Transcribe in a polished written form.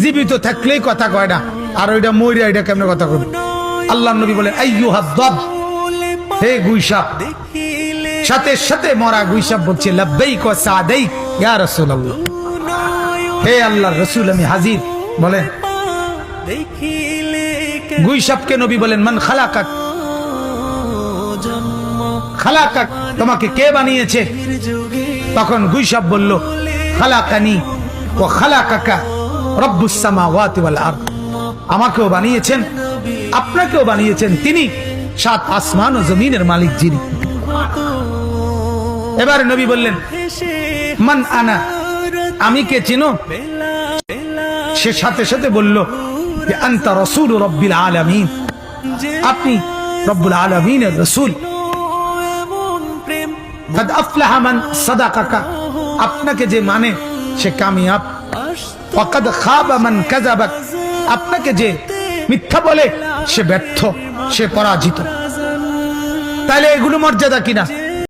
জীবিত থাকলেই কথা কয় না, আর ওইটা মইরা এটা কেমনে কথা কবে? আল্লাহর নবী বলেন আইয়ুহাদ দাব, হে গুইসাপ। সাথে সাথে মরা গুইসাপ বলছে লাব্বাইক ওয়া সাদাইক ইয়া রাসূলুল্লাহ, হে আল্লাহর রাসূল আমি হাজির। বলেন গুইসাপকে নবী বলেন মান খালাকাক, খালাকাক তোমাকে কে বানিয়েছে? তখন গুইসাপ বলল খালাকানি ওয়া খালাকাকা রব্বুস সামাওয়াতি ওয়াল আরদ, আমাকেও বানিয়েছেন আপনাকেও বানিয়েছেন তিনি, সাত আসমান ও জমিনের মালিক যিনি। এবারে নবী বললেন মান আনা, আমি কে চিনো? সে সাথে সাথে বলল যে আনতা রাসূল রাব্বিল আলামিন, আপনি রব্বুল আলামিনের রাসূল। কাদ আফলাহা মান সাদাকাকা, আপনাকে যে মানে সে কামিয়াব। ওয়া কাদ খাবা মান কাযাবাক, আপনাকে যে মিথ্যা বলে সে ব্যর্থ, সে পরাজিত। তাহলে এগুলো মর্যাদা কিনা?